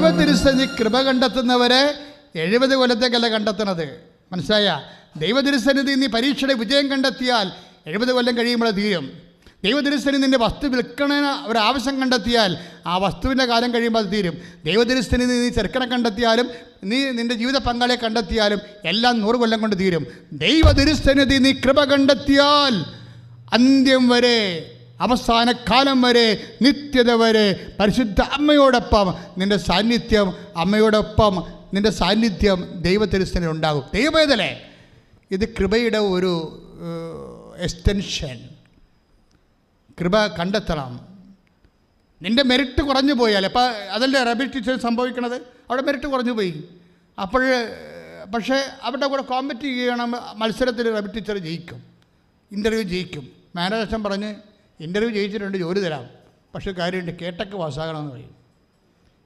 ദൈവതിരുസന്നിധി കൃപ കണ്ടെത്തുന്നവരെ 70 കൊല്ലത്തേക്കല്ല കണ്ടെത്തണത്. മനസ്സിലായ? ദൈവതിരുസന്നിധി നീ പരീക്ഷയുടെ വിജയം കണ്ടെത്തിയാൽ 70 കൊല്ലം കഴിയുമ്പോൾ തീരും. ദൈവതിരുസന്നിധി നിൻ്റെ വസ്തു വിൽക്കണ ഒരാവശ്യം കണ്ടെത്തിയാൽ ആ വസ്തുവിൻ്റെ കാലം കഴിയുമ്പോൾ അത് തീരും. ദൈവതിരുസന്നിധി നീ ചെറുക്കനെ കണ്ടെത്തിയാലും നീ നിൻ്റെ ജീവിത പങ്കാളിയെ കണ്ടെത്തിയാലും എല്ലാം 100 കൊല്ലം കൊണ്ട് തീരും. ദൈവതിരുസന്നിധി നീ കൃപ കണ്ടെത്തിയാൽ അന്ത്യം വരെ, അവസാന കാലം വരെ, നിത്യത വരെ പരിശുദ്ധ അമ്മയോടൊപ്പം നിൻ്റെ സാന്നിധ്യം, അമ്മയോടൊപ്പം നിൻ്റെ സാന്നിധ്യം ദൈവതിരുസന്നിധിയിൽ ഉണ്ടാകും. ദൈവവേദനേ, ഇത് കൃപയുടെ ഒരു എക്സ്റ്റൻഷൻ. കൃപ കണ്ടെത്തണം. നിൻ്റെ മെറിറ്റ് കുറഞ്ഞു പോയാൽ, അപ്പോൾ അതല്ലേ റബി ടീച്ചർ സംഭവിക്കണത്. അവിടെ മെറിറ്റ് കുറഞ്ഞു പോയി. പക്ഷേ അവരുടെ കൂടെ കോമ്പറ്റ് ചെയ്യണം. മത്സരത്തിൽ റബി ടീച്ചർ ജയിക്കും, ഇൻ്റർവ്യൂ ജയിക്കും. മാനേജർ പറഞ്ഞ് ഇൻ്റർവ്യൂ ജയിച്ചിട്ടുണ്ട്, ജോലി തരാം, പക്ഷേ കാര്യമുണ്ട്, കേട്ടക്ക് പാസ്സാകണമെന്ന് പറയും.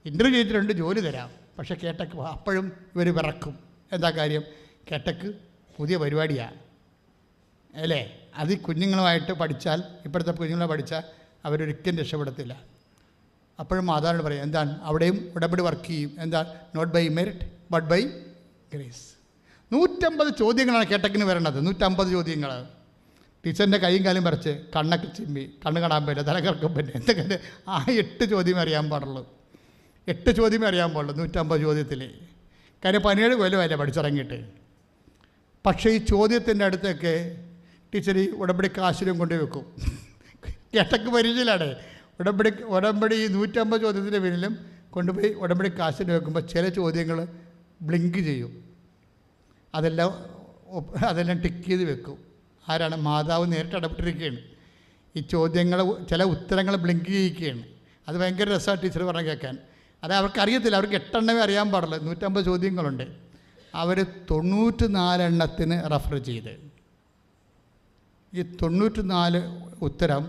ഇൻ്റർവ്യൂ ജയിച്ചിട്ടുണ്ട്, ജോലി തരാം, പക്ഷേ കേട്ടക്ക്. അപ്പോഴും ഇവർ വിറക്കും. എന്താ കാര്യം? കേട്ടക്ക് പുതിയ പരിപാടിയാണ് അല്ലേ? അത് കുഞ്ഞുങ്ങളുമായിട്ട് പഠിച്ചാൽ, ഇപ്പോഴത്തെ കുഞ്ഞുങ്ങളെ പഠിച്ചാൽ അവരൊരിക്കലും രക്ഷപ്പെടത്തില്ല. അപ്പോഴും മാതാവിനോട് പറയും, എന്താണ് അവിടെയും ഉടമ്പടി വർക്ക് ചെയ്യും. എന്താ? Not by merit but by grace. 150 ചോദ്യങ്ങളാണ് കേട്ടക്കിന് വരേണ്ടത്. 150 ചോദ്യങ്ങൾ. ടീച്ചറിൻ്റെ കൈയും കാലും പറിച്ച് കണ്ണൊക്കെ ചിമ്മി, കണ്ണ് കാണാൻ പറ്റില്ല, തലകറക്കം പറ്റില്ല, എന്തൊക്കെ ആ 8 ചോദ്യമേ അറിയാൻ പാടുള്ളൂ. 8 ചോദ്യമേ അറിയാൻ പാടുള്ളൂ 150 ചോദ്യത്തിൽ. കാര്യം 17 കൊല്ലമല്ലേ പഠിച്ചിറങ്ങിയിട്ട്. പക്ഷേ ഈ ചോദ്യത്തിൻ്റെ അടുത്തൊക്കെ ടീച്ചർ ഈ ഉടമ്പടി കാശിലും കൊണ്ടു വെക്കും. കേട്ടക്ക് പരിചയമാണ്. ഉടമ്പടി 150 ചോദ്യത്തിൻ്റെ പിന്നിലും കൊണ്ടുപോയി ഉടമ്പടി കാശിൽ വെക്കുമ്പോൾ ചില ചോദ്യങ്ങൾ ബ്ലിങ്ക് ചെയ്യും. അതെല്ലാം ടിക്ക് ചെയ്ത് വെക്കും. ആരാണ്? മാതാവ് നേരിട്ട് ഇടപെട്ടിരിക്കുകയാണ്. ഈ ചോദ്യങ്ങൾ, ചില ഉത്തരങ്ങൾ ബ്ലിങ്ക് ചെയ്യിക്കുകയാണ്. അത് ഭയങ്കര രസമാണ് ടീച്ചർ പറഞ്ഞ് കേൾക്കാൻ. അത് അവർക്കറിയത്തില്ല. അവർക്ക് 8 എണ്ണമേ അറിയാൻ പാടില്ല. 150 ചോദ്യങ്ങളുണ്ട്. അവർ 94 എണ്ണത്തിന് റെഫർ ചെയ്ത് ഈ 94 ഉത്തരം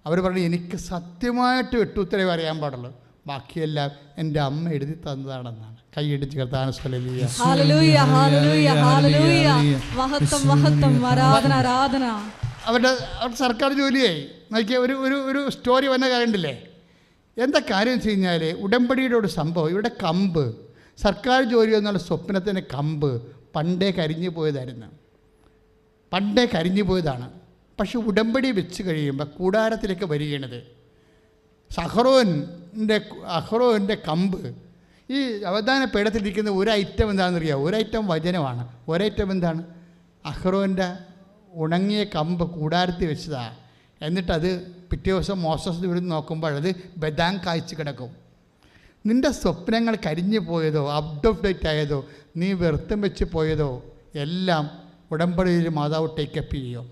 അവർ പറഞ്ഞു, എനിക്ക് സത്യമായിട്ട് 8 ഉത്തരവേ അറിയാൻ പാടുള്ളൂ, ബാക്കിയെല്ലാം എൻ്റെ അമ്മ എഴുതി തന്നതാണെന്നാണ്. കൈയടിച്ച് കർത്താവിനെ ഹല്ലേലൂയ ഹല്ലേലൂയ ഹല്ലേലൂയ മഹത്വം മഹത്വം ആരാധന ആരാധന. അവരുടെ സർക്കാർ ജോലിയായി. നോക്കിയ ഒരു സ്റ്റോറി വന്ന കാര്യമുണ്ടല്ലേ. എന്താ കാര്യം വെച്ച് കഴിഞ്ഞാൽ, ഉടമ്പടിയുടെ ഒരു സംഭവം, ഇവിടെ കമ്പ്, സർക്കാർ ജോലി എന്നുള്ള സ്വപ്നത്തിൻ്റെ കമ്പ് പണ്ടേ കരിഞ്ഞു പോയതാണ്. പക്ഷെ ഉടമ്പടി വെച്ച് കഴിയുമ്പോൾ കൂടാരത്തിലേക്ക് വരികയാണത്. അഹ്റോൻ്റെ കമ്പ്, ഈ അവധാന പേടത്തിലിരിക്കുന്ന ഒരു ഐറ്റം എന്താണെന്നറിയാമോ? ഒരു ഐറ്റം വചനമാണ്. ഒരൈറ്റം എന്താണ്? അഹ്റോൻ്റെ ഉണങ്ങിയ കമ്പ് കൂടാരത്തിൽ വെച്ചതാണ്. എന്നിട്ടത് പിറ്റേ ദിവസം മോസസ് ഇവിടുന്ന് നോക്കുമ്പോൾ അത് ബദാം കായ്ച്ച് കിടക്കും. നിൻ്റെ സ്വപ്നങ്ങൾ കരിഞ്ഞു പോയതോ, ഔട്ട് ഓഫ് ഡേറ്റ് ആയതോ, നീ വ്യർത്ഥം വെച്ച് പോയതോ എല്ലാം ഉടമ്പടിയിൽ മാതാവ് ടേക്കപ്പ് ചെയ്യും.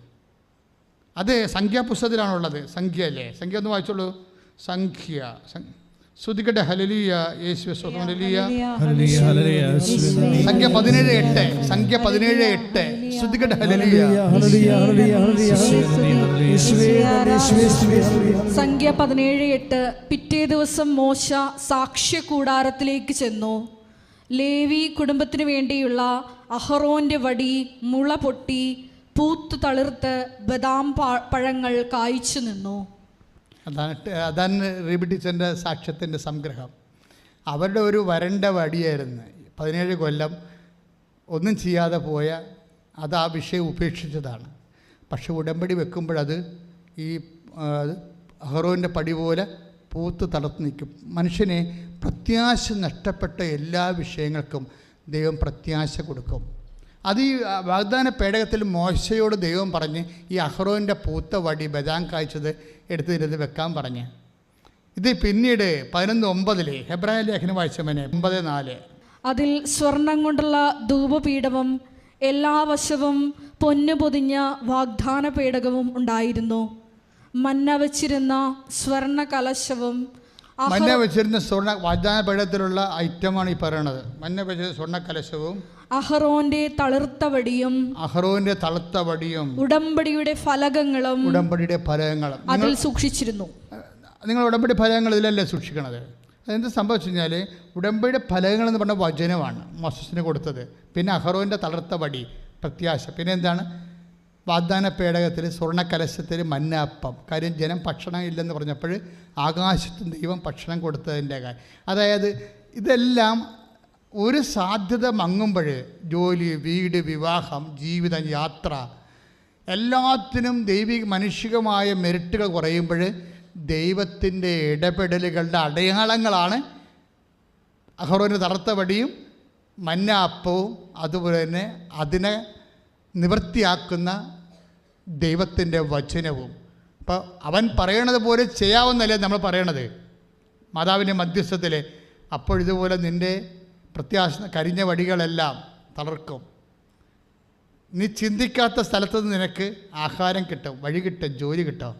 അത് സംഖ്യാപുസ്തകത്തിലാണുള്ളത്. സംഖ്യ അല്ലേ? സംഖ്യ ഒന്ന് വായിച്ചോളൂ. സംഖ്യ ശ്രുതികട്ടെ. ഹല്ലേലൂയ യേശുവേ സ്തോത്രം. ഹല്ലേലൂയ. സംഖ്യ 17:8. സംഖ്യ 17:8. ശ്രുതികട്ടെ. ഹല്ലേലൂയ. സംഖ്യ 17:8. പിറ്റേ ദിവസം മോശ സാക്ഷ്യ കൂടാരത്തിലേക്ക് ചെന്നു. ലേവി കുടുംബത്തിനു വേണ്ടിയുള്ള അഹറോന്റെ വടി മുള പൊട്ടി പൂത്ത് തളിർത്ത് ബദാം പഴങ്ങൾ കായ്ച്ചു നിന്നു. അതാണ് റീബി ടീച്ചറിൻ്റെ സാക്ഷ്യത്തിൻ്റെ സംഗ്രഹം. അവരുടെ ഒരു വരണ്ട വടിയായിരുന്നു. 17 കൊല്ലം ഒന്നും ചെയ്യാതെ പോയ അത് ആ വിഷയം ഉപേക്ഷിച്ചതാണ്. പക്ഷെ ഉടമ്പടി വെക്കുമ്പോഴത് ഈ അഹറോൻ്റെ പടി പോലെ പൂത്ത് തളർത്ത് നിൽക്കും. മനുഷ്യനെ പ്രത്യാശ നഷ്ടപ്പെട്ട എല്ലാ വിഷയങ്ങൾക്കും ദൈവം പ്രത്യാശ കൊടുക്കും. അത് ഈ വാഗ്ദാന പേടകത്തിൽ മോശയോട് ദൈവം പറഞ്ഞ് ഈ അഹ്റോൻ്റെ പൂത്ത വടി ബദാം കായ്ച്ചത് എടുത്തിരുന്ന് വെക്കാൻ പറഞ്ഞ്. ഇത് പിന്നീട് 11:9 ഹെബ്രായ ലേഖനം വായിച്ചവനെ 9:4. അതിൽ സ്വർണം കൊണ്ടുള്ള ധൂപപീഠവും എല്ലാ വശവും പൊന്നു പൊതിഞ്ഞ വാഗ്ദാന പേടകവും ഉണ്ടായിരുന്നു. മന്ന വെച്ചിരുന്ന സ്വർണ്ണ കലശവും സ്വർണ്ണ വാഗ്ദാന പേടകത്തിലുള്ള ഐറ്റമാണ് ഈ പറയണത്. മന്ന വെച്ചിരുന്ന സ്വർണ്ണ കലശവും അഹറോന്റെ തളിർത്ത വടിയും ഉടമ്പടിയുടെ ഫലകങ്ങളും അതിൽ സൂക്ഷിച്ചിരുന്നു. നിങ്ങൾ ഉടമ്പടി ഫലകങ്ങൾ ഇതിലല്ലേ സൂക്ഷിക്കണത്? അതെന്ത് സംഭവിച്ചു കഴിഞ്ഞാൽ, ഉടമ്പടിയുടെ ഫലകങ്ങൾ എന്ന് പറഞ്ഞ വചനമാണ് മോസസിന് കൊടുത്തത്. പിന്നെ അഹറോൻ്റെ തളർത്ത വടി പ്രത്യാശ. പിന്നെ എന്താണ്? വാഗ്ദാന പേടകത്തിൽ സ്വർണ്ണക്കലശത്തിൽ മന്നാപ്പം. കാര്യം ജനം ഭക്ഷണം ഇല്ലെന്ന് പറഞ്ഞപ്പോൾ ആകാശത്തും ദൈവം ഭക്ഷണം കൊടുത്തതിൻ്റെ കാര്യം. അതായത് ഇതെല്ലാം ഒരു സാധ്യത മങ്ങുമ്പോൾ, ജോലി, വീട്, വിവാഹം, ജീവിതം, യാത്ര, എല്ലാത്തിനും മാനുഷികമായ മെറിറ്റുകൾ കുറയുമ്പോൾ ദൈവത്തിൻ്റെ ഇടപെടലുകളുടെ അടയാളങ്ങളാണ് അഹറോന് തറുത്ത വടിയും മന്ന അപ്പവും, അതുപോലെ തന്നെ അതിനെ നിവൃത്തിയാക്കുന്ന ദൈവത്തിൻ്റെ വചനവും. അപ്പോൾ അവൻ പറയണത് പോലെ ചെയ്യാവുന്നല്ലേ നമ്മൾ പറയണത് മാതാവിൻ്റെ മധ്യസ്ഥത്തിൽ. അപ്പോഴിതുപോലെ നിൻ്റെ പ്രത്യാശ കരിഞ്ഞ വടികളെല്ലാം തളർക്കും. നീ ചിന്തിക്കാത്ത സ്ഥലത്ത് നിന്ന് നിനക്ക് ആഹാരം കിട്ടും, വഴി കിട്ടും, ജോലി കിട്ടും.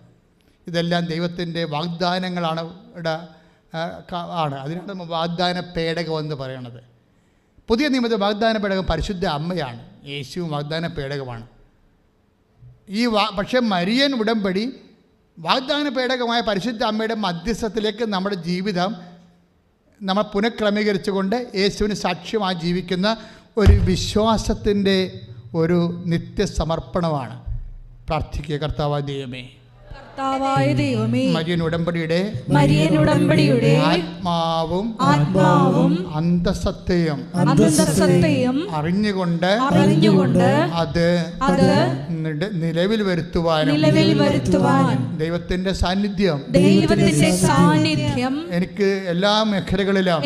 ഇതെല്ലാം ദൈവത്തിൻ്റെ വാഗ്ദാനങ്ങളാണ് ആണ്. അതിനാണ് വാഗ്ദാന പേടകം എന്ന് പറയണത്. പുതിയ നിയമത്തിൽ വാഗ്ദാന പേടകം പരിശുദ്ധ അമ്മയാണ്. യേശുവും വാഗ്ദാന പേടകമാണ്. പക്ഷേ മരിയൻ ഉടമ്പടി വാഗ്ദാന പേടകമായ പരിശുദ്ധ അമ്മയുടെ മധ്യസ്ഥത്തിലേക്ക് നമ്മുടെ ജീവിതം നമ്മൾ പുനഃക്രമീകരിച്ചുകൊണ്ട് യേശുവിന് സാക്ഷ്യമായി ജീവിക്കുന്ന ഒരു വിശ്വാസത്തിൻ്റെ ഒരു നിത്യസമർപ്പണമാണ്. പ്രാർത്ഥിക്കുക. കർത്താവായ ദൈവമേ, മരിയൻ ഉടമ്പടിയുടെ ആത്മാവും അന്തസത്തയും അറിഞ്ഞുകൊണ്ട് അത് നിലവിൽ വരുത്തുവാനും ദൈവത്തിന്റെ സാന്നിധ്യം എനിക്ക് എല്ലാ മേഖലകളിലും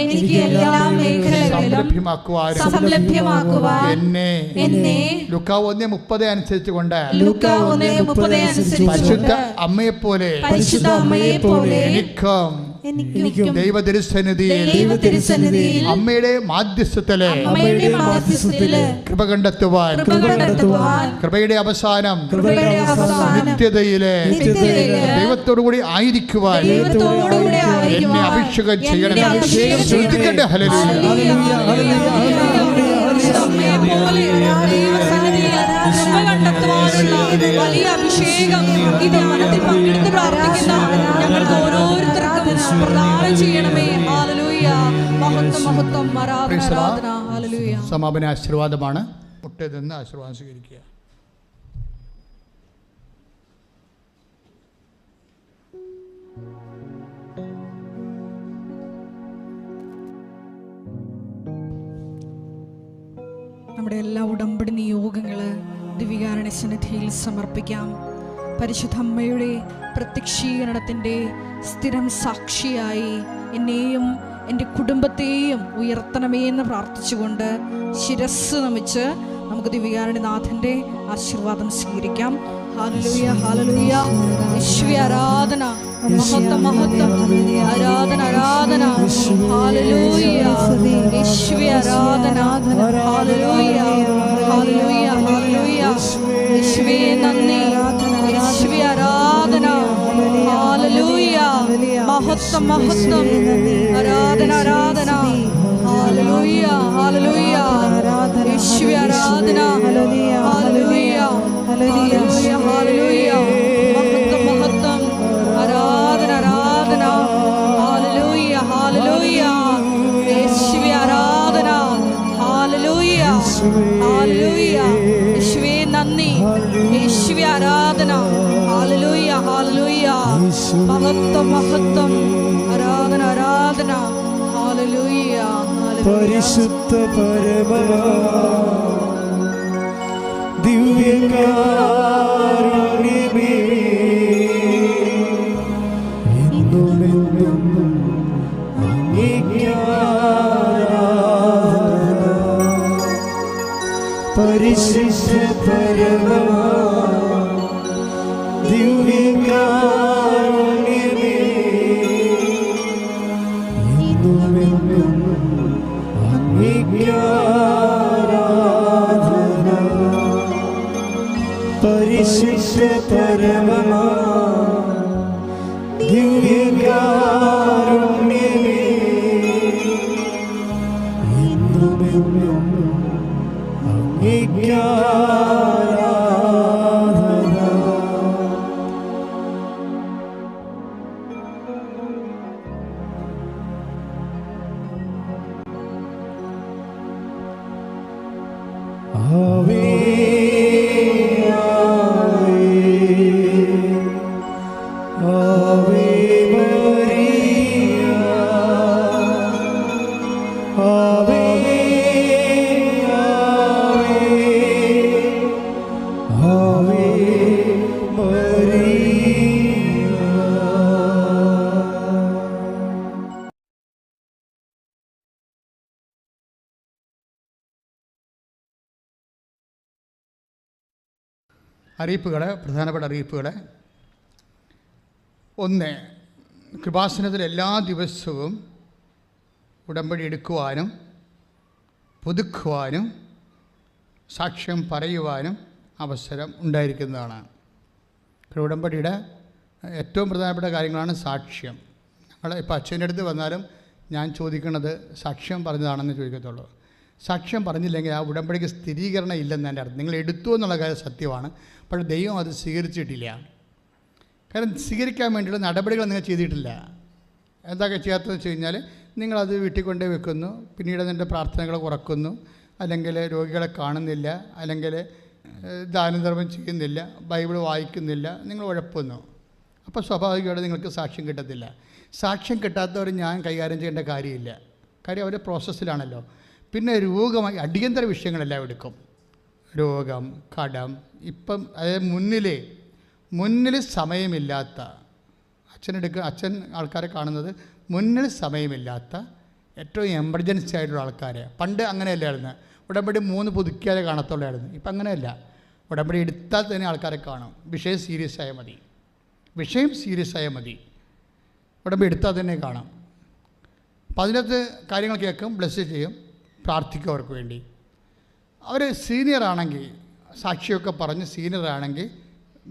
സംരഭ്യമാക്കുവാനും എന്നെ ലൂക്കാ 1:30 അനുസരിച്ചുകൊണ്ട് പരിശുദ്ധ അമ്മയെപ്പോലെ എനിക്കും ദൈവതിരുസന്നിധിയിൽ അമ്മയുടെ മാധ്യസ്ഥത്തില് കൃപ കണ്ടെത്തുവാൻ, കൃപയുടെ അവസാനം നിത്യതയിലെ ദൈവത്തോടുകൂടി ആയിരിക്കുവാൻ എന്നെ അഭിഷേകം ചെയ്യണം. ശ്രദ്ധിക്കട്ടെ. വലിയ അഭിഷേകം ഈ ധ്യാനത്തിൽ പങ്കെടുത്ത് പ്രാർത്ഥിക്കുന്ന ഞങ്ങൾക്ക് ഓരോരുത്തർക്കും പ്രദാനം ചെയ്യണമേ. ഹല്ലേലൂയ. മഹത്വം, മഹത്വം, ആരാധന. ഹല്ലേലൂയ. സമാപന ആശീർവാദമാണ്. മുട്ടേ നിന്ന് ആശീർവാദം സ്വീകരിക്കുക. നമ്മുടെ എല്ലാ ഉടമ്പടി നിയോഗങ്ങള് ദിവ്യകാരുണ്യ സന്നിധിയിൽ സമർപ്പിക്കാം. പരിശുദ്ധ അമ്മയുടെ പ്രത്യക്ഷീകരണത്തിൻ്റെ സ്ഥിരം സാക്ഷിയായി എന്നെയും എൻ്റെ കുടുംബത്തെയും ഉയർത്തണമേ എന്ന് പ്രാർത്ഥിച്ചുകൊണ്ട് ശിരസ് നമിച്ച് നമുക്ക് ദിവ്യകാരുണ്യനാഥൻ്റെ ആശീർവാദം സ്വീകരിക്കാം. Hallelujah, hallelujah. യേശുവേ ആരാധന, മഹത്വം, മഹത്വം, ആരാധന, ആരാധന. ഹല്ലേലൂയ. യേശുവേ ആരാധന. Hallelujah, hallelujah, hallelujah. യേശുവേ നന്ദി. യേശുവേ ആരാധന. ഹല്ലേലൂയ. മഹത്വം, മഹത്വം, ആരാധന, ആരാധന. Hallelujah, hallelujah. യേശുവേ ആരാധന. Hallelujah, hallelujah, hallelujah. മഹത്വം, മഹത്വം, ആരാധന, ആരാധന. Hallelujah, hallelujah. യേശുവേ ആരാധന. Hallelujah, hallelujah. യേശുവേ നന്ദി. യേശുവേ ആരാധന. Hallelujah, hallelujah. മഹത്വം, മഹത്വം, ആരാധന, ആരാധന. ഹല്ലേലൂയ, പരിശുദ്ധ പരമ ദിവ്യകാരുണ്യമേ, എന്നുമെന്നും അങ്ങേയ്ക്ക് ആരാധന. പരിശുദ്ധ പരമ ദിവ്യകാരുണ്യമേ, എന്നുമെന്നും അങ്ങേയ്ക്ക് ആരാധന. പരിശുദ്ധ പരമ ദിവ്യകാരുണ്യമേ, എന്നുമെന്നും അങ്ങേയ്ക്ക് ആരാധന. ആവേ ആവേ മരിയ, ആവേ ആവേ ആവേ മരിയ. അറിയിപ്പുകൾ, പ്രധാനപ്പെട്ട അറിയിപ്പുകൾ. ഒന്ന്, കൃപാസനത്തിൽ എല്ലാ ദിവസവും ഉടമ്പടി എടുക്കുവാനും പുതുക്കുവാനും സാക്ഷ്യം പറയുവാനും അവസരം ഉണ്ടായിരിക്കുന്നതാണ്. ഉടമ്പടിയുടെ ഏറ്റവും പ്രധാനപ്പെട്ട കാര്യങ്ങളാണ് സാക്ഷ്യം. ഞങ്ങൾ ഇപ്പോൾ അച്ഛൻ്റെ അടുത്ത് വന്നാലും ഞാൻ ചോദിക്കുന്നത് സാക്ഷ്യം പറഞ്ഞതാണെന്ന് ചോദിക്കത്തുള്ളൂ. സാക്ഷ്യം പറഞ്ഞില്ലെങ്കിൽ ആ ഉടമ്പടിക്ക് സ്ഥിരീകരണം ഇല്ലെന്ന് എൻ്റെ അർത്ഥം. നിങ്ങൾ എടുത്തു എന്നുള്ള കാര്യം സത്യമാണ്, പക്ഷേ ദൈവം അത് സ്വീകരിച്ചിട്ടില്ല. കാരണം സ്വീകരിക്കാൻ വേണ്ടിയുള്ള നടപടികൾ നിങ്ങൾ ചെയ്തിട്ടില്ല. എന്തൊക്കെ ചെയ്യാത്തതെന്ന് വെച്ച് കഴിഞ്ഞാൽ നിങ്ങളത് വീട്ടിൽ കൊണ്ടേ വെക്കുന്നു, പിന്നീട് അതിൻ്റെ പ്രാർത്ഥനകൾ കുറക്കുന്നു, അല്ലെങ്കിൽ രോഗികളെ കാണുന്നില്ല, അല്ലെങ്കിൽ ദാനധർമ്മം ചെയ്യുന്നില്ല, ബൈബിൾ വായിക്കുന്നില്ല, നിങ്ങൾ ഉഴപ്പുന്നു. അപ്പോൾ സ്വാഭാവികമായിട്ട് നിങ്ങൾക്ക് സാക്ഷ്യം കിട്ടത്തില്ല. സാക്ഷ്യം കിട്ടാത്തവർ ഞാൻ കൈകാര്യം ചെയ്യേണ്ട കാര്യമില്ല. കാര്യം അവർ പ്രോസസ്സിലാണല്ലോ. പിന്നെ രോഗമായി അടിയന്തര വിഷയങ്ങളെല്ലാം എടുക്കും. രോഗം, കടം, ഇപ്പം അതായത് മുന്നിൽ സമയമില്ലാത്ത അച്ഛൻ ആൾക്കാരെ കാണുന്നത് മുന്നിൽ സമയമില്ലാത്ത ഏറ്റവും എമർജൻസി ആയിട്ടുള്ള ആൾക്കാരെ. പണ്ട് അങ്ങനെയല്ലായിരുന്നു. ഉടമ്പടി 3 പുതുക്കിയാലേ കാണത്തുള്ളായിരുന്നു. ഇപ്പം അങ്ങനെയല്ല. ഉടമ്പടി എടുത്താൽ തന്നെ ആൾക്കാരെ കാണും. വിഷയം സീരിയസ് ആയാൽ മതി. ഉടമ്പടി എടുത്താൽ തന്നെ കാണാം. അപ്പം അതിനകത്ത് കാര്യങ്ങൾ കേൾക്കും, ബ്ലെസ് ചെയ്യും, പ്രാർത്ഥിക്കും അവർക്ക് വേണ്ടി. അവർ സീനിയറാണെങ്കിൽ സാക്ഷിയൊക്കെ പറഞ്ഞ് സീനിയറാണെങ്കിൽ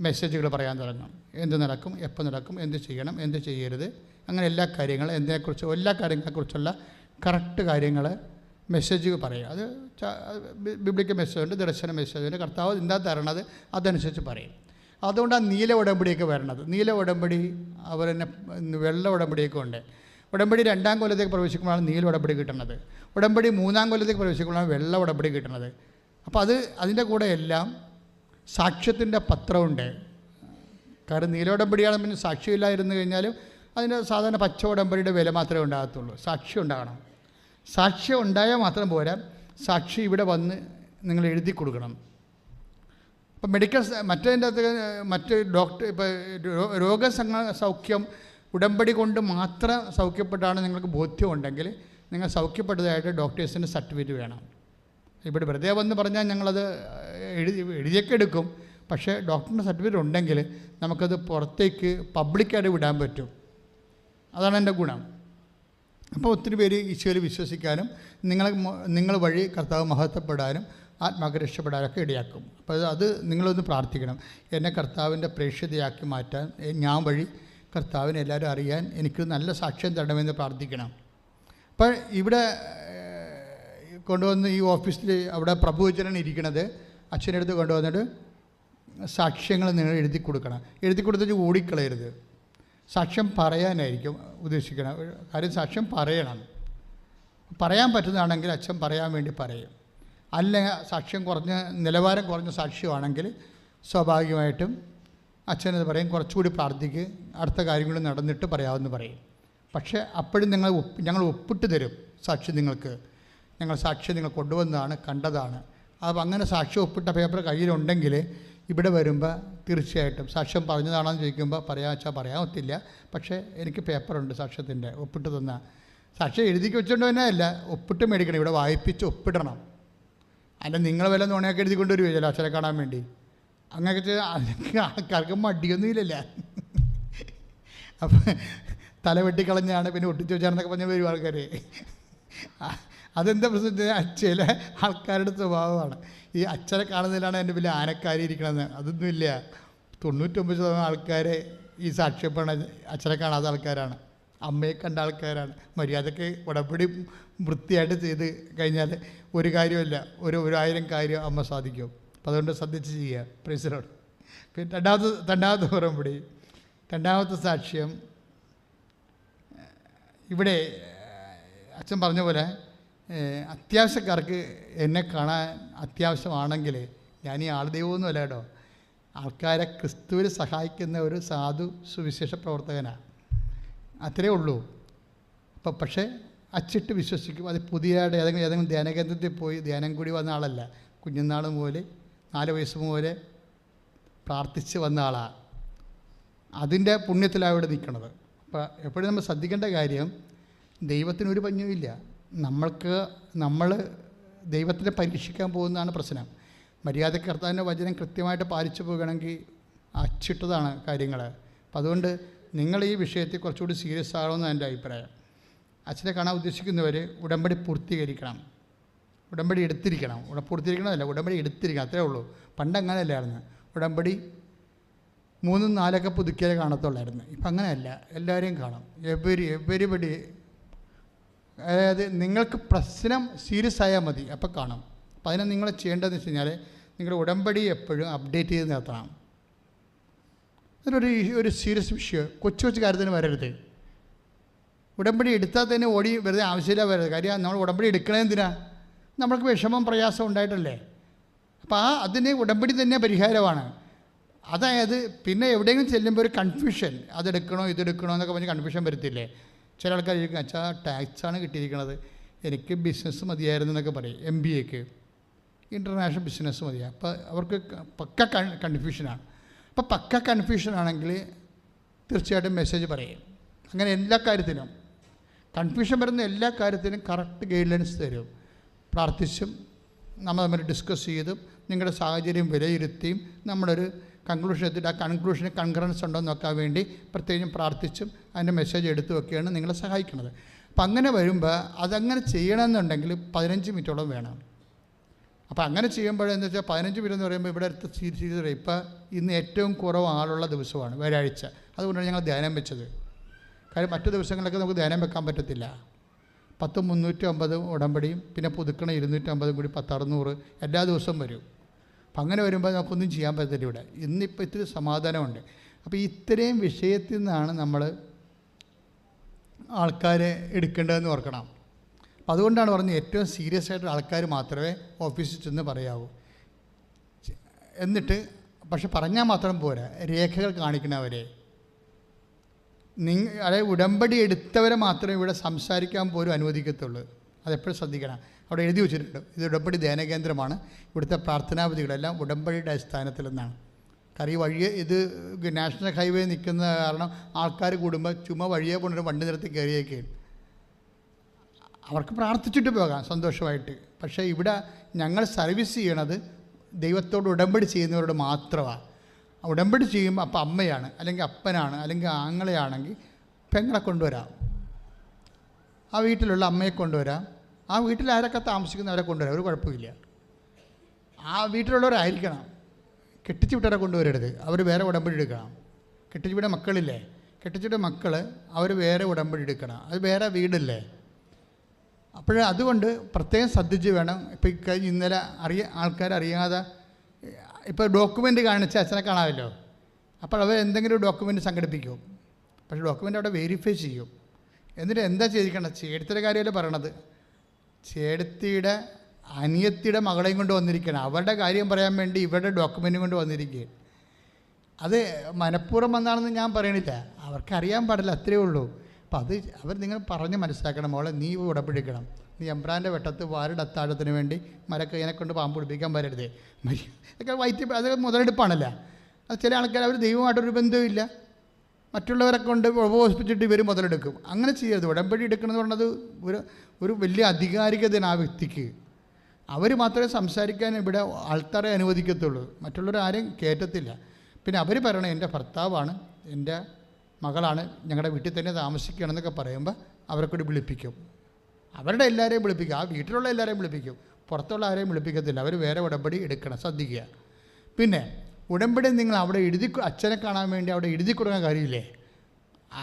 മെസ്സേജുകൾ പറയാൻ തുടങ്ങും. എന്ത് നടക്കും, എപ്പോൾ നടക്കും, എന്ത് ചെയ്യണം, എന്ത് ചെയ്യരുത്, അങ്ങനെ എല്ലാ കാര്യങ്ങളെക്കുറിച്ചുള്ള കറക്റ്റ് കാര്യങ്ങൾ മെസ്സേജ് പറയുക. അത് ബിബ്ലിക്കൽ മെസ്സേജുണ്ട്, ദർശന മെസ്സേജുണ്ട്. കർത്താവ് എന്താ തരണത് അതനുസരിച്ച് പറയും. അതുകൊണ്ടാണ് നീല ഉടമ്പടിയൊക്കെ വരണത്. നീല ഉടമ്പടി അവർ തന്നെ വെള്ള ഉടമ്പടിയൊക്കെ ഉണ്ട്. ഉടമ്പടി 2-ാം കൊല്ലത്തേക്ക് പ്രവേശിക്കുമ്പോഴാണ് നീല ഉടമ്പടി കിട്ടുന്നത്. ഉടമ്പടി 3-ാം കൊല്ലത്തേക്ക് പ്രവേശിക്കുമ്പോഴാണ് വെള്ള ഉടമ്പടി കിട്ടുന്നത്. അപ്പോൾ അതിൻ്റെ കൂടെ എല്ലാം സാക്ഷ്യത്തിൻ്റെ പത്രമുണ്ട്. കാരണം നീല ഉടമ്പടിയാണ്, പിന്നെ സാക്ഷ്യമില്ലായിരുന്നു കഴിഞ്ഞാലും അതിന് സാധാരണ പച്ച ഉടമ്പടിയുടെ വില മാത്രമേ ഉണ്ടാകത്തുള്ളൂ. സാക്ഷ്യം ഉണ്ടാകണം. സാക്ഷ്യം ഉണ്ടായാൽ മാത്രം പോരാ, സാക്ഷി ഇവിടെ വന്ന് നിങ്ങൾ എഴുതി കൊടുക്കണം. ഇപ്പം മെഡിക്കൽ മറ്റേതിൻ്റെ അകത്ത് മറ്റ് ഡോക്ടർ ഇപ്പോൾ രോഗസൗഖ്യം ഉടമ്പടി കൊണ്ട് മാത്രം സൗഖ്യപ്പെട്ടാണ് നിങ്ങൾക്ക് ബോധ്യമുണ്ടെങ്കിൽ നിങ്ങൾ സൗഖ്യപ്പെട്ടതായിട്ട് ഡോക്ടേഴ്സിൻ്റെ സർട്ടിഫിക്കറ്റ് വേണം. ഇവിടെ വെറുതെ വന്ന് പറഞ്ഞാൽ ഞങ്ങളത് എഴുതിയൊക്കെ എടുക്കും. പക്ഷേ ഡോക്ടറിൻ്റെ സർട്ടിഫിക്കറ്റ് ഉണ്ടെങ്കിൽ നമുക്കത് പുറത്തേക്ക് പബ്ലിക്കായിട്ട് വിടാൻ പറ്റും. അതാണ് എൻ്റെ ഗുണം. അപ്പോൾ ഒത്തിരി പേര് ഈശോയിൽ വിശ്വസിക്കാനും നിങ്ങൾ വഴി കർത്താവ് മഹത്വപ്പെടാനും ആത്മാക്ക് രക്ഷപ്പെടാനൊക്കെ ഇടയാക്കും. അപ്പോൾ അത് നിങ്ങളൊന്ന് പ്രാർത്ഥിക്കണം. എന്നെ കർത്താവിൻ്റെ പ്രേക്ഷിതയാക്കി മാറ്റാൻ, ഞാൻ വഴി കർത്താവിനെ എല്ലാവരും അറിയാൻ എനിക്ക് നല്ല സാക്ഷ്യം തരണമെന്ന് പ്രാർത്ഥിക്കണം. അപ്പോൾ ഇവിടെ കൊണ്ടുവന്ന് ഈ ഓഫീസിൽ അവിടെ പ്രഭുവചനൻ ഇരിക്കണത് അച്ഛൻ്റെ അടുത്ത് കൊണ്ടുവന്നിട്ട് സാക്ഷ്യങ്ങൾ നിങ്ങൾ എഴുതി കൊടുക്കണം. എഴുതി കൊടുത്തിട്ട് ഓടിക്കളയരുത്. സാക്ഷ്യം പറയാനായിരിക്കും ഉദ്ദേശിക്കണം. കാര്യം സാക്ഷ്യം പറയണം. പറയാൻ പറ്റുന്നതാണെങ്കിൽ അച്ഛൻ പറയാൻ വേണ്ടി പറയും. അല്ലെങ്കിൽ സാക്ഷ്യം നിലവാരം കുറഞ്ഞ സാക്ഷ്യമാണെങ്കിൽ സ്വാഭാവികമായിട്ടും അച്ഛനത് പറയും, കുറച്ചുകൂടി പ്രാർത്ഥിക്ക്, അടുത്ത കാര്യങ്ങൾ നടന്നിട്ട് പറയാമെന്ന് പറയും. പക്ഷേ അപ്പോഴും ഞങ്ങൾ ഒപ്പിട്ട് തരും സാക്ഷി നിങ്ങൾക്ക്. ഞങ്ങൾ സാക്ഷ്യം നിങ്ങൾ കൊണ്ടുവന്നതാണ്, കണ്ടതാണ്. അപ്പോൾ അങ്ങനെ സാക്ഷ്യം ഒപ്പിട്ട പേപ്പർ കയ്യിലുണ്ടെങ്കിൽ ഇവിടെ വരുമ്പോൾ തീർച്ചയായിട്ടും സാക്ഷ്യം പറഞ്ഞതാണെന്ന് ചോദിക്കുമ്പോൾ പറയാൻ ഒത്തില്ല. പക്ഷേ എനിക്ക് പേപ്പറുണ്ട് സാക്ഷ്യത്തിൻ്റെ, ഒപ്പിട്ട് തന്ന സാക്ഷ്യം എഴുതിക്ക് വെച്ചുകൊണ്ട് തന്നെ അല്ല, ഒപ്പിട്ട് മേടിക്കണം. ഇവിടെ വായിപ്പിച്ച് ഒപ്പിടണം. അല്ല നിങ്ങൾ വല്ല നുണയൊക്കെ എഴുതിക്കൊണ്ട് വരുമല്ലോ അച്ഛനെ കാണാൻ വേണ്ടി. അങ്ങനെയൊക്കെ ആൾക്കാർക്ക് മടിയൊന്നുമില്ലല്ല. അപ്പം തല വെട്ടിക്കളഞ്ഞാണ് പിന്നെ ഒട്ടിച്ച് വെച്ചാണെന്നൊക്കെ പറഞ്ഞ് വരും ആൾക്കാർ. അതെന്താ പ്രശ്നം? ചില ആൾക്കാരുടെ സ്വഭാവമാണ്. ഈ അച്ഛനെ കാണുന്നതിലാണ് എൻ്റെ വലിയ ആനക്കാരി ഇരിക്കണമെന്ന്. അതൊന്നുമില്ല. 99% ആൾക്കാരെ ഈ സാക്ഷ്യപ്പെടണ അച്ഛനെ കാണാത്ത ആൾക്കാരാണ്, അമ്മയെ കണ്ട ആൾക്കാരാണ്. മര്യാദയ്ക്ക് ഉടമ്പടി വൃത്തിയായിട്ട് ചെയ്ത് കഴിഞ്ഞാൽ ഒരു കാര്യമില്ല, 1000 കാര്യം അമ്മ സാധിക്കും. അപ്പം അതുകൊണ്ട് ശ്രദ്ധിച്ച് ചെയ്യുക. പ്രൈസിലോട്. പിന്നെ രണ്ടാമത്തെ ഉടമ്പടി, രണ്ടാമത്തെ സാക്ഷ്യം. ഇവിടെ അച്ഛൻ പറഞ്ഞ പോലെ അത്യാവശ്യക്കാർക്ക് എന്നെ കാണാൻ അത്യാവശ്യമാണെങ്കിൽ ഞാൻ ഈ ആൾദൈവമൊന്നുമല്ല കേട്ടോ, ആൾക്കാരെ ക്രിസ്തുവിൽ സഹായിക്കുന്ന ഒരു സാധു സുവിശേഷ പ്രവർത്തകനാണ്. അത്രയേ ഉള്ളൂ. പക്ഷേ അച്ചിട്ട് വിശ്വസിക്കും. അത് പുതിയതായിട്ട് ഏതെങ്കിലും ധ്യാനകേന്ദ്രത്തിൽ പോയി ധ്യാനം കൂടി വന്ന ആളല്ല. കുഞ്ഞുനാൾ മുതൽ 4 വയസ്സ് മുതൽ പ്രാർത്ഥിച്ച് വന്ന ആളാണ്. അതിൻ്റെ പുണ്യത്തിലാണ് ഇവിടെ നിൽക്കുന്നത്. അപ്പോൾ എപ്പോഴും നമ്മൾ ശ്രദ്ധിക്കേണ്ട കാര്യം, ദൈവത്തിനൊരു പഞ്ഞുമില്ല. നമ്മൾ ദൈവത്തിനെ പരീക്ഷിക്കാൻ പോകുന്നതാണ് പ്രശ്നം. മര്യാദയ്ക്ക് കർത്താവിൻ്റെ വചനം കൃത്യമായിട്ട് പാലിച്ചു പോകണമെങ്കിൽ അച്ചിട്ടതാണ് കാര്യങ്ങൾ. അപ്പം അതുകൊണ്ട് നിങ്ങൾ ഈ വിഷയത്തിൽ കുറച്ചുകൂടി സീരിയസ് ആകണമെന്ന് എൻ്റെ അഭിപ്രായം. അച്ഛനെ കാണാൻ ഉദ്ദേശിക്കുന്നവർ ഉടമ്പടി പൂർത്തീകരിക്കണം, ഉടമ്പടി എടുത്തിരിക്കണം. പൂർത്തീകരിക്കണമല്ല, ഉടമ്പടി എടുത്തിരിക്കണം, അത്രേ ഉള്ളൂ. പണ്ട് അങ്ങനെയല്ലായിരുന്നു. ഉടമ്പടി 3-4 പുതുക്കിയാലേ കാണത്തുള്ളായിരുന്നു. ഇപ്പം അങ്ങനെയല്ല, എല്ലാവരെയും കാണാം. എവരിബഡി. അതായത് നിങ്ങൾക്ക് പ്രശ്നം സീരിയസ് ആയാൽ മതി, അപ്പോൾ കാണാം. അപ്പം അതിനെ നിങ്ങൾ ചെയ്യേണ്ടതെന്ന് വെച്ച് കഴിഞ്ഞാൽ നിങ്ങളുടെ ഉടമ്പടി എപ്പോഴും അപ്ഡേറ്റ് ചെയ്ത് നിർത്തണം. ഒരു സീരിയസ് വിഷയം കൊച്ചു കാര്യത്തിന് വരരുത്. ഉടമ്പടി എടുത്താൽ തന്നെ ഓടി വെറുതെ ആവശ്യമില്ല വരരുത്. കാര്യം നമ്മൾ ഉടമ്പടി എടുക്കണേ എന്തിനാ? നമ്മൾക്ക് വിഷമം പ്രയാസം ഉണ്ടായിട്ടല്ലേ. അപ്പോൾ അതിന് ഉടമ്പടി തന്നെ പരിഹാരമാണ്. അതായത് പിന്നെ എവിടെയെങ്കിലും ചെല്ലുമ്പോൾ ഒരു കൺഫ്യൂഷൻ, അതെടുക്കണോ ഇതെടുക്കണോ എന്നൊക്കെ പറഞ്ഞ് കൺഫ്യൂഷൻ വരുത്തില്ലേ. ചില ആൾക്കാർ ചോദിക്കും, അച്ഛാ ടാക്സാണ് കിട്ടിയിരിക്കുന്നത്, എനിക്ക് ബിസിനസ് മതിയായിരുന്നു എന്നൊക്കെ പറയും. MBAക്ക് ഇൻ്റർനാഷണൽ ബിസിനസ് മതിയാണ്. അപ്പോൾ അവർക്ക് പക്ക കൺഫ്യൂഷനാണ്. അപ്പോൾ പക്ക കൺഫ്യൂഷനാണെങ്കിൽ തീർച്ചയായിട്ടും മെസ്സേജ് പറയും. അങ്ങനെ എല്ലാ കാര്യത്തിനും കൺഫ്യൂഷൻ വരുന്ന എല്ലാ കാര്യത്തിനും കറക്റ്റ് ഗൈഡ് ലൈൻസ് തരും. പ്രാർത്ഥിച്ചും നമ്മൾ തമ്മിൽ ഡിസ്കസ് ചെയ്തും നിങ്ങളുടെ സാഹചര്യം വിലയിരുത്തിയും നമ്മളൊരു കൺക്ലൂഷൻ എത്തിയിട്ട് ആ കൺക്ലൂഷന് കൺകറൻസ് ഉണ്ടോ എന്ന് നോക്കാൻ വേണ്ടി പ്രത്യേകം പ്രാർത്ഥിച്ചും അതിൻ്റെ മെസ്സേജ് എടുത്തു വെക്കുകയാണ് നിങ്ങളെ സഹായിക്കുന്നത്. അപ്പം അങ്ങനെ വരുമ്പോൾ അതങ്ങനെ ചെയ്യണമെന്നുണ്ടെങ്കിൽ 15 മിനിറ്റോളം വേണം. അപ്പോൾ അങ്ങനെ ചെയ്യുമ്പോഴെന്ന് വെച്ചാൽ 15 മിനിറ്റ് എന്ന് പറയുമ്പോൾ ഇവിടെ അടുത്ത് സീരീസ് ഇപ്പോൾ ഇന്ന് ഏറ്റവും കുറവ് ആളുള്ള ദിവസമാണ് വ്യാഴാഴ്ച. അതുകൊണ്ടാണ് ഞങ്ങൾ ധ്യാനം വെച്ചത്. കാര്യം മറ്റു ദിവസങ്ങളിലൊക്കെ നമുക്ക് ധ്യാനം വെക്കാൻ പറ്റത്തില്ല. 10-350 ഉടമ്പടിയും പിന്നെ പുതുക്കണ 250 കൂടി 10-600 എല്ലാ ദിവസവും വരും. അപ്പം അങ്ങനെ വരുമ്പോൾ നമുക്കൊന്നും ചെയ്യാൻ പറ്റത്തില്ല ഇവിടെ. ഇന്നിപ്പോൾ ഇത്തിരി സമാധാനമുണ്ട്. അപ്പോൾ ഇത്രയും വിഷയത്തിൽ നിന്നാണ് നമ്മൾ ആൾക്കാരെ എടുക്കേണ്ടതെന്ന് ഓർക്കണം. അപ്പം അതുകൊണ്ടാണ് പറഞ്ഞത് ഏറ്റവും സീരിയസ് ആയിട്ടുള്ള ആൾക്കാർ മാത്രമേ ഓഫീസിൽ ചെന്ന് പറയാവൂ. പക്ഷെ പറഞ്ഞാൽ മാത്രം പോരാ, രേഖകൾ കാണിക്കണവരെ. അതായത് ഉടമ്പടി എടുത്തവരെ മാത്രമേ ഇവിടെ സംസാരിക്കാൻ പോലും അനുവദിക്കത്തുള്ളൂ. അതെപ്പോഴും ശ്രദ്ധിക്കണം. അവിടെ എഴുതി വെച്ചിട്ടുണ്ട്, ഇത് ഉടമ്പടി ധ്യാനകേന്ദ്രമാണ്, ഇവിടുത്തെ പ്രാർത്ഥനാവിധികളെല്ലാം ഉടമ്പടിയുടെ അടിസ്ഥാനത്തിൽ നിന്നാണ്. കാരണം ഈ വഴിയെ ഇത് നാഷണൽ ഹൈവേ നിൽക്കുന്ന കാരണം ആൾക്കാർ കൂടുമ്പോൾ ചുമ്മാ വഴിയെ കൊണ്ടൊരു വണ്ടി നിർത്തി കയറിയേക്കുകയും അവർക്ക് പ്രാർത്ഥിച്ചിട്ട് പോകാം സന്തോഷമായിട്ട്. പക്ഷേ ഇവിടെ ഞങ്ങൾ സർവീസ് ചെയ്യണത് ദൈവത്തോട് ഉടമ്പടി ചെയ്യുന്നവരോട് മാത്രമാണ്. ഉടമ്പടി ചെയ്യുമ്പോൾ അപ്പം അമ്മയാണ്, അല്ലെങ്കിൽ അപ്പനാണ്, അല്ലെങ്കിൽ ആങ്ങളെയാണെങ്കിൽ പെങ്ങളെ കൊണ്ടുവരാം, ആ വീട്ടിലുള്ള അമ്മയെ കൊണ്ടുവരാം, ആ വീട്ടിൽ ആരൊക്കെ താമസിക്കുന്നവരെ കൊണ്ടുവരാം, ഒരു കുഴപ്പമില്ല. ആ വീട്ടിലുള്ളവരായിരിക്കണം. കെട്ടിച്ചു വിട്ടവരെ കൊണ്ടുവരരുത്, അവർ വേറെ ഉടമ്പടി എടുക്കണം. കെട്ടിച്ചുവിട്ട മക്കളില്ലേ, കെട്ടിച്ചുവിട്ട മക്കൾ അവർ വേറെ ഉടമ്പടി എടുക്കണം, അത് വേറെ വീടല്ലേ. അതുകൊണ്ട് പ്രത്യേകം ശ്രദ്ധിച്ച് വേണം. ഇപ്പോൾ ഇന്നലെ ആൾക്കാരറിയാതെ ഇപ്പോൾ ഡോക്യുമെൻ്റ് കാണിച്ച് അച്ഛനെ കാണാമല്ലോ, അപ്പോൾ അവർ എന്തെങ്കിലും ഒരു ഡോക്യുമെൻ്റ് സംഘടിപ്പിക്കും. പക്ഷേ ഡോക്യുമെൻ്റ് അവിടെ വെരിഫൈ ചെയ്യും. എന്നിട്ട് എന്താ ചെയ്തിരിക്കണം? ചേട്ടത്തിയുടെ കാര്യമല്ലേ പറയണത്, ചേട്ടത്തിയുടെ അനിയത്തിയുടെ മകളെയും കൊണ്ട് വന്നിരിക്കണം. അവരുടെ കാര്യം പറയാൻ വേണ്ടി ഇവരുടെ ഡോക്യുമെൻറ്റും കൊണ്ട് വന്നിരിക്കുക. അത് മനഃപൂർവ്വം വന്നാണെന്ന് ഞാൻ പറയണില്ല, അവർക്കറിയാൻ പാടില്ല, അത്രയേ ഉള്ളൂ. അപ്പം അവർ നിങ്ങൾ പറഞ്ഞ് മനസ്സിലാക്കണം, മോളെ നീ ഉടപ്പിടിക്കണം, നീ എംബ്രാൻ്റെ വെട്ടത്ത് വാരുടെ അത്താഴത്തിന് വേണ്ടി മരക്കയ്യനെ കൊണ്ട് പാമ്പ് പിടിപ്പിക്കാൻ വരരുത്. അതൊക്കെ അത് മുതലെടുപ്പാണല്ലോ. അത് ചില ആൾക്കാർ അവർ ദൈവമായിട്ടൊരു ബന്ധവുമില്ല, മറ്റുള്ളവരെ കൊണ്ട് പ്രബോധിപ്പിച്ചിട്ട് ഇവർ മുതലെടുക്കും. അങ്ങനെ ചെയ്യരുത്. ഉടമ്പടി എടുക്കണമെന്ന് പറഞ്ഞത് ഒരു വലിയ അധികാരികതയാണ് ആ വ്യക്തിക്ക്. അവർ മാത്രമേ സംസാരിക്കാൻ ഇവിടെ ആൾക്കാരെ അനുവദിക്കത്തുള്ളൂ, മറ്റുള്ളവർ ആരെയും കയറ്റത്തില്ല. പിന്നെ അവർ പറയണേ എൻ്റെ ഭർത്താവാണ്, എൻ്റെ മകളാണ്, ഞങ്ങളുടെ വീട്ടിൽ തന്നെ താമസിക്കുകയാണെന്നൊക്കെ പറയുമ്പോൾ അവരെ കൂടി വിളിപ്പിക്കും. അവരുടെ എല്ലാവരെയും വിളിപ്പിക്കും, ആ വീട്ടിലുള്ള എല്ലാവരെയും വിളിപ്പിക്കും, പുറത്തുള്ള ആരെയും വിളിപ്പിക്കത്തില്ല. അവർ വേറെ ഉടമ്പടി എടുക്കണം, ശ്രദ്ധിക്കുക. പിന്നെ ഉടമ്പടി നിങ്ങൾ അവിടെ അച്ഛനെ കാണാൻ വേണ്ടി അവിടെ എഴുതി കൊടുക്കാൻ കാര്യമില്ലേ,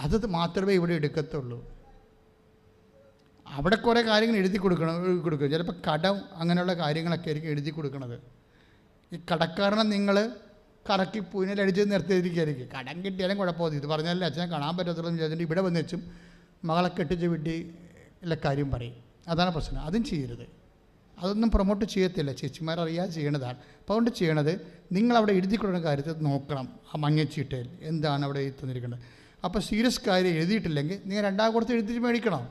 അത് മാത്രമേ ഇവിടെ എടുക്കത്തുള്ളൂ. അവിടെ കുറേ കാര്യങ്ങൾ എഴുതി കൊടുക്കും. ചിലപ്പോൾ കടം അങ്ങനെയുള്ള കാര്യങ്ങളൊക്കെ ആയിരിക്കും എഴുതി കൊടുക്കണത്. ഈ കടക്കാരനെ നിങ്ങൾ കറക്കി പൂനലടിച്ച് നിർത്തിയിരിക്കുകയായിരിക്കും. കടം കിട്ടിയാലും കുഴപ്പമില്ല, ഇത് പറഞ്ഞാലേ അച്ഛനെ കാണാൻ പറ്റത്തുള്ളൂ എന്ന് വിചാരിച്ചിട്ട് ഇവിടെ വന്ന് വെച്ചും മകളെ കെട്ടിച്ച് വീട്ടിലെ കാര്യം പറയും. അതാണ് പ്രശ്നം. അതും ചെയ്യരുത്, അതൊന്നും പ്രൊമോട്ട് ചെയ്യത്തില്ല, ചേച്ചിമാരറിയാതെ ചെയ്യണതാണ്. അപ്പോൾ അതുകൊണ്ട് ചെയ്യണത് നിങ്ങളവിടെ എഴുതി കൊടുക്കുന്ന കാര്യത്തിൽ നോക്കണം. ആ മഞ്ഞച്ചീട്ടയിൽ എന്താണ് അവിടെ എഴുതി തന്നിരിക്കുന്നത്. അപ്പോൾ സീരിയസ് കാര്യം എഴുതിയിട്ടില്ലെങ്കിൽ നിങ്ങൾ 2 കൊടുത്ത് എഴുതി മേടിക്കണം.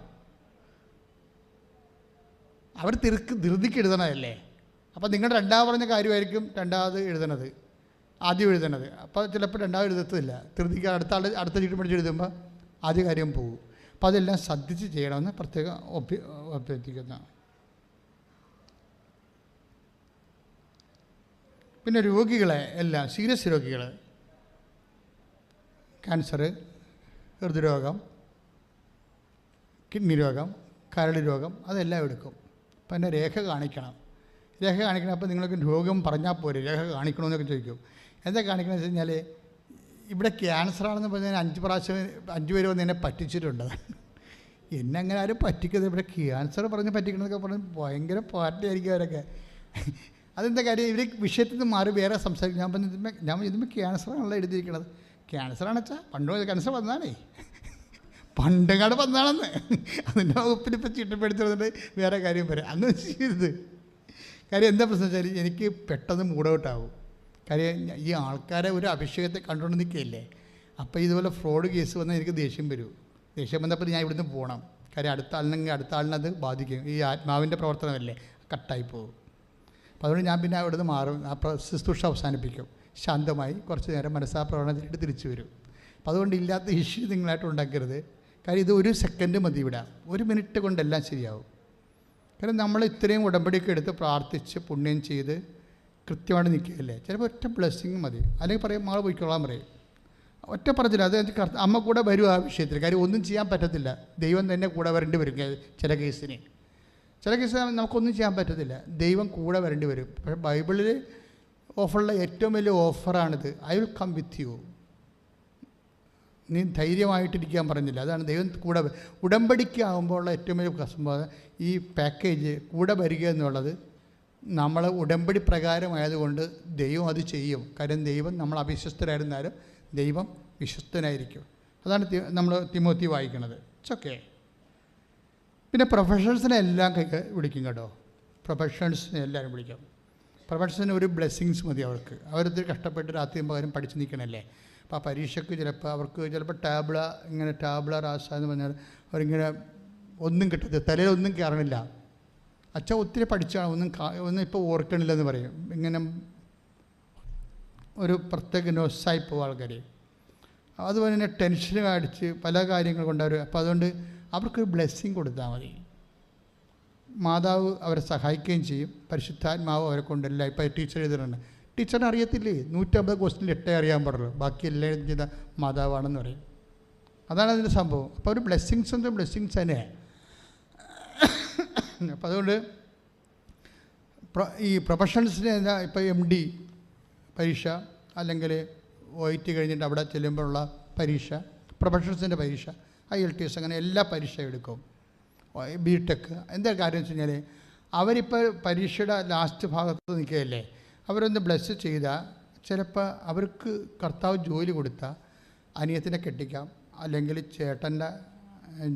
അവർ ധൃതിക്ക് എഴുതണതല്ലേ. അപ്പോൾ നിങ്ങളുടെ രണ്ടാമത് പറഞ്ഞ കാര്യമായിരിക്കും രണ്ടാമത് എഴുതണത്, ആദ്യം എഴുതണത്. അപ്പോൾ ചിലപ്പോൾ രണ്ടാമത് എഴുതത്തില്ല, ധൃതിക്ക് അടുത്ത ചീട്ട് പഠിച്ച് എഴുതുമ്പോൾ ആദ്യ കാര്യം പോകും. അപ്പോൾ അതെല്ലാം ശ്രദ്ധിച്ച് ചെയ്യണമെന്ന് പ്രത്യേകം അഭ്യർത്ഥിക്കുന്ന. പിന്നെ രോഗികളെ എല്ലാം, സീരിയസ് രോഗികൾ, ക്യാൻസർ, ഹൃദ്രോഗം, കിഡ്നി രോഗം, കരൾ രോഗം, അതെല്ലാം എടുക്കും. അപ്പം എന്നെ രേഖ കാണിക്കണം. അപ്പോൾ നിങ്ങൾക്ക് രോഗം പറഞ്ഞാൽ പോരെ, രേഖ കാണിക്കണമെന്നൊക്കെ ചോദിക്കും. എന്താ കാണിക്കണമെന്ന് വെച്ച് കഴിഞ്ഞാൽ ഇവിടെ ക്യാൻസറാണെന്ന് പറഞ്ഞാൽ 5 പേര് വന്ന് എന്നെ പറ്റിച്ചിട്ടുണ്ട്. എന്നെ അങ്ങനെ ആരും പറ്റിക്കുന്നത്, ഇവിടെ ക്യാൻസർ പറഞ്ഞ് പറ്റിക്കണമെന്നൊക്കെ പറഞ്ഞ് ഭയങ്കര പാർട്ടിയായിരിക്കും അവരൊക്കെ. അതെന്താ കാര്യം, ഇവർ വിഷയത്തിൽ നിന്ന് മാറി വേറെ സംസാരിക്കും. ഞാൻ ഇതിന്മേൽ ക്യാൻസറാണല്ലോ എഴുതിയിരിക്കണത്. ക്യാൻസറാണെന്ന് വെച്ചാൽ പണ്ട് ക്യാൻസർ വന്നാണേ, പണ്ടങ്ങാട് വന്നാണെന്ന്. അതിൻ്റെ വകുപ്പിനിപ്പോൾ ചീട്ടപ്പെടുത്തുന്നത് വേറെ കാര്യം പറയാം. അന്ന് ചെയ്തത് കാര്യം എന്താ പ്രശ്നം വെച്ചാൽ എനിക്ക് പെട്ടെന്ന് മൂഡൗട്ടാവും. കാര്യം ഈ ആൾക്കാരെ ഒരു അഭിഷേകത്തെ കണ്ടുകൊണ്ട് നിൽക്കുകയല്ലേ. അപ്പോൾ ഇതുപോലെ ഫ്രോഡ് കേസ് വന്നാൽ എനിക്ക് ദേഷ്യം വരും. ദേഷ്യം വന്നപ്പോൾ ഞാൻ ഇവിടുന്ന് പോകണം. കാര്യം അടുത്ത ആളിനത് ബാധിക്കും. ഈ ആത്മാവിൻ്റെ പ്രവർത്തനമല്ലേ, കട്ടായി പോകും. അപ്പോൾ അതുകൊണ്ട് ഞാൻ പിന്നെ അവിടുന്ന് മാറും, ആ ശുശ്രൂഷ അവസാനിപ്പിക്കും. ശാന്തമായി കുറച്ച് നേരം മനസ്സാപ്രവണത്തിലിട്ട് തിരിച്ചു വരും. അപ്പോൾ അതുകൊണ്ട് ഇല്ലാത്ത ഇഷ്യൂ നിങ്ങളായിട്ട് ഉണ്ടാക്കരുത്. കാര്യം ഇത് 1 സെക്കൻഡ് മതി ഇവിടെ, 1 മിനിറ്റ് കൊണ്ടെല്ലാം ശരിയാവും. കാരണം നമ്മൾ ഇത്രയും ഉടമ്പടിയൊക്കെ എടുത്ത് പ്രാർത്ഥിച്ച് പുണ്യം ചെയ്ത് കൃത്യമായിട്ട് നിൽക്കുകയല്ലേ. ചിലപ്പോൾ ഒറ്റ ബ്ലെസ്സിങ് മതി. അല്ലെങ്കിൽ പറയും മാൾ പോയിക്കൊള്ളാൻ പറയും, ഒറ്റ പറഞ്ഞില്ല. അത് അമ്മ കൂടെ വരും ആ വിഷയത്തിൽ. കാര്യം ഒന്നും ചെയ്യാൻ പറ്റത്തില്ല, ദൈവം തന്നെ കൂടെ വരേണ്ടി വരും. ചില കേസിന് നമുക്കൊന്നും ചെയ്യാൻ പറ്റത്തില്ല, ദൈവം കൂടെ വരേണ്ടി വരും. പക്ഷേ ബൈബിളിൽ ഓഫറുള്ള ഏറ്റവും വലിയ ഓഫറാണിത്. I will come with you. നീ ധൈര്യമായിട്ടിരിക്കാൻ പറഞ്ഞില്ല, അതാണ് ദൈവം കൂടെ. ഉടമ്പടിക്കാകുമ്പോൾ ഉള്ള ഏറ്റവും വലിയ സംഭവം ഈ പാക്കേജ് കൂടെ വരിക എന്നുള്ളത് നമ്മൾ ഉടമ്പടി പ്രകാരമായതുകൊണ്ട് ദൈവം അത് ചെയ്യും. കാര്യം ദൈവം നമ്മൾ അവിശ്വസ്തരായിരുന്നാലും ദൈവം വിശ്വസ്തനായിരിക്കും. അതാണ് നമ്മൾ തിമോത്തി വായിക്കുന്നത്. It's okay. പിന്നെ പ്രൊഫഷണൽസിനെ എല്ലാം വിളിക്കും കേട്ടോ. പ്രൊഫഷണൽസിനെ എല്ലാവരും വിളിക്കും. പ്രൊഫഷണൽസിന് ഒരു ബ്ലെസ്സിങ്സ് മതി അവർക്ക്. അവരൊത്തിരി കഷ്ടപ്പെട്ട് രാത്രിയും പകരം പഠിച്ച് നിൽക്കണല്ലേ. അപ്പോൾ ആ പരീക്ഷയ്ക്ക് ചിലപ്പോൾ ടാബ്ല റാസ എന്ന് പറഞ്ഞാൽ അവരിങ്ങനെ ഒന്നും കിട്ടത്തില്ല, തലയിലൊന്നും കയറണില്ല. അച്ഛൻ ഒത്തിരി പഠിച്ചാണ്, ഒന്നും ഇപ്പോൾ ഓർക്കണില്ലെന്ന് പറയും. ഇങ്ങനെ ഒരു പ്രത്യേക നോസായി പോകും ആൾക്കാർ. അതുപോലെ തന്നെ ടെൻഷൻ അടിച്ച് പല കാര്യങ്ങൾ കൊണ്ടവർ. അപ്പോൾ അതുകൊണ്ട് അവർക്കൊരു ബ്ലെസ്സിങ് കൊടുത്താൽ മതി. മാതാവ് അവരെ സഹായിക്കുകയും ചെയ്യും, പരിശുദ്ധാത്മാവ് അവരെ കൊണ്ടെല്ലാം. ഇപ്പോൾ ടീച്ചർ എഴുതുന്നുണ്ട്, ടീച്ചറിന് അറിയത്തില്ലേ 150 ക്വസ്റ്റ്യനിൽ 8 അറിയാൻ പാടുള്ളൂ, ബാക്കി എല്ലാം ചെയ്ത മാതാവാണെന്ന് പറയും. അതാണ് അതിൻ്റെ സംഭവം. അപ്പോൾ ഒരു ബ്ലെസ്സിങ്സ് തന്നെയാണ്. അപ്പോൾ അതുകൊണ്ട് ഈ പ്രൊഫഷണൽസിന് എന്താ, ഇപ്പോൾ MD പരീക്ഷ അല്ലെങ്കിൽ OIT കഴിഞ്ഞിട്ട് അവിടെ ചെല്ലുമ്പോഴുള്ള പരീക്ഷ, പ്രൊഫഷണൽസിൻ്റെ പരീക്ഷ, IELTS, അങ്ങനെ എല്ലാ പരീക്ഷയും എടുക്കും. BTech. എന്താ കാര്യം വെച്ച് കഴിഞ്ഞാൽ അവരിപ്പോൾ പരീക്ഷയുടെ ലാസ്റ്റ് ഭാഗത്ത് നിൽക്കുകയല്ലേ. അവരൊന്ന് ബ്ലെസ് ചെയ്താൽ ചിലപ്പോൾ അവർക്ക് കർത്താവ് ജോലി കൊടുത്താൽ അനിയത്തിനെ കെട്ടിക്കാം, അല്ലെങ്കിൽ ചേട്ടൻ്റെ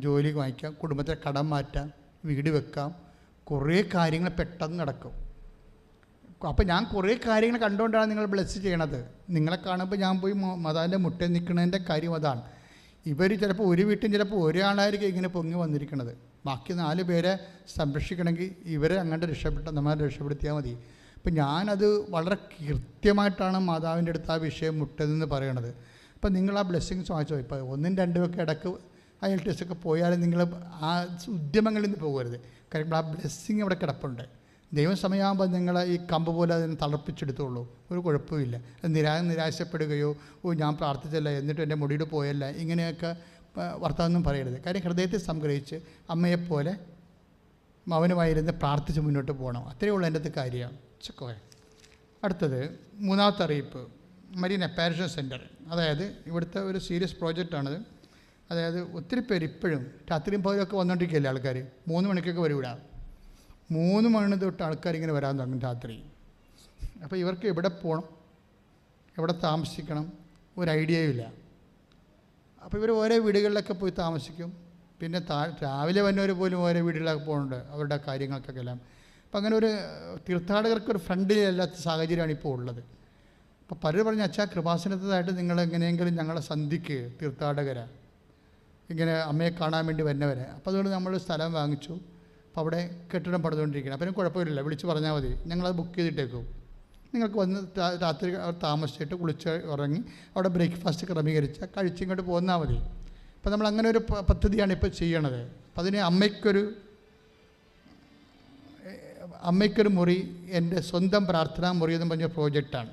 ജോലി വാങ്ങിക്കാം, കുടുംബത്തെ കടം മാറ്റാം, വീട് വെക്കാം, കുറേ കാര്യങ്ങൾ പെട്ടെന്ന് നടക്കും. അപ്പോൾ ഞാൻ കുറേ കാര്യങ്ങൾ കണ്ടുകൊണ്ടാണ് നിങ്ങൾ ബ്ലെസ് ചെയ്യണത്. നിങ്ങളെ കാണുമ്പോൾ ഞാൻ പോയി മാതാവിൻ്റെ മുട്ടയിൽ നിൽക്കുന്നതിൻ്റെ കാര്യം അതാണ്. ഇവർ ചിലപ്പോൾ ഒരു വീട്ടിൽ ചിലപ്പോൾ ഒരാളായിരിക്കും ഇങ്ങനെ പൊങ്ങി വന്നിരിക്കുന്നത്. ബാക്കി 4 പേരെ സംരക്ഷിക്കണമെങ്കിൽ ഇവരെ അങ്ങോട്ട് നമ്മളെ രക്ഷപ്പെടുത്തിയാൽ മതി. അപ്പം ഞാനത് വളരെ കൃത്യമായിട്ടാണ് മാതാവിൻ്റെ അടുത്ത് ആ വിഷയം മുട്ടതെന്ന് പറയണത്. അപ്പം നിങ്ങൾ ആ ബ്ലെസ്സിങ്സ് വാങ്ങിച്ചോ. ഇപ്പോൾ 1, 2 ഒക്കെ ഇടയ്ക്ക് IELTS ഒക്കെ പോയാലും നിങ്ങൾ ആ ഉദ്യമങ്ങളിൽ നിന്ന് പോകരുത്. കാരണം ആ ബ്ലെസ്സിങ് അവിടെ കിടപ്പുണ്ട്. ദൈവം സമയമാകുമ്പോൾ നിങ്ങൾ ഈ കമ്പ് പോലെ അതിനെ തളർപ്പിച്ചെടുത്തോളൂ, ഒരു കുഴപ്പമില്ല. നിരാശപ്പെടുകയോ ഞാൻ പ്രാർത്ഥിച്ചല്ല എന്നിട്ട് എൻ്റെ മുടിയിൽ പോയല്ല, ഇങ്ങനെയൊക്കെ വർത്തമാനം പറയരുത്. കാര്യം ഹൃദയത്തിൽ സംഗ്രഹിച്ച് അമ്മയെപ്പോലെ മൗനമായിരുന്ന് പ്രാർത്ഥിച്ച് മുന്നോട്ട് പോകണം. അത്രയേ ഉള്ളൂ എൻ്റെ കാര്യമാണ്. ചെക്കോയെ. അടുത്തത് 3ാമത്തെ അറിയിപ്പ്, മരീന പാരിഷൻ സെൻറ്റർ. അതായത് ഇവിടുത്തെ ഒരു സീരിയസ് പ്രോജക്റ്റാണിത്. അതായത് ഒത്തിരി പേര് ഇപ്പോഴും രാത്രിയും പകലൊക്കെ വന്നുകൊണ്ടിരിക്കുകയല്ലേ ആൾക്കാർ. 3 മണിക്കൊക്കെ വരും ഇവിടെ. 3 മണി തൊട്ട് ആൾക്കാരിങ്ങനെ വരാൻ തുടങ്ങും രാത്രി. അപ്പോൾ ഇവർക്ക് എവിടെ പോകണം, എവിടെ താമസിക്കണം, ഒരു ഐഡിയയും ഇല്ല. അപ്പോൾ ഇവർ ഓരോ വീടുകളിലൊക്കെ പോയി താമസിക്കും. പിന്നെ രാവിലെ വന്നവർ പോലും ഓരോ വീടുകളിലൊക്കെ പോകുന്നുണ്ട് അവരുടെ കാര്യങ്ങൾക്കൊക്കെ എല്ലാം. അപ്പം അങ്ങനെ ഒരു തീർത്ഥാടകർക്കൊരു ഫ്രണ്ടിലല്ലാത്ത സാഹചര്യമാണ് ഇപ്പോൾ ഉള്ളത്. അപ്പോൾ പലരും പറഞ്ഞ അച്ഛാ കൃപാസനത്തായിട്ട് നിങ്ങൾ എങ്ങനെയെങ്കിലും ഞങ്ങളെ സന്ധിക്ക് തീർത്ഥാടകരാ ഇങ്ങനെ അമ്മയെ കാണാൻ വേണ്ടി വരുന്നവരെ. അപ്പോൾ അതുകൊണ്ട് നമ്മൾ സ്ഥലം വാങ്ങിച്ചു, അപ്പോൾ അവിടെ കെട്ടിടം പണിതുകൊണ്ടിരിക്കണം. അപ്പം കുഴപ്പമില്ല, വിളിച്ച് പറഞ്ഞാൽ മതി, ഞങ്ങളത് ബുക്ക് ചെയ്തിട്ടേക്കും. നിങ്ങൾക്ക് വന്ന് രാത്രി താമസിച്ചിട്ട് കുളിച്ച് ഇറങ്ങി അവിടെ ബ്രേക്ക്ഫാസ്റ്റ് ക്രമീകരിച്ച് കഴിച്ചിങ്ങോട്ട് പോന്നാൽ മതി. അപ്പോൾ നമ്മൾ അങ്ങനെ ഒരു പദ്ധതിയാണ് ഇപ്പോൾ ചെയ്യണത്. അപ്പം അതിന് അമ്മയ്ക്കൊരു മുറി, എൻ്റെ സ്വന്തം പ്രാർത്ഥനാ മുറി എന്ന് പറഞ്ഞ പ്രോജക്റ്റാണ്.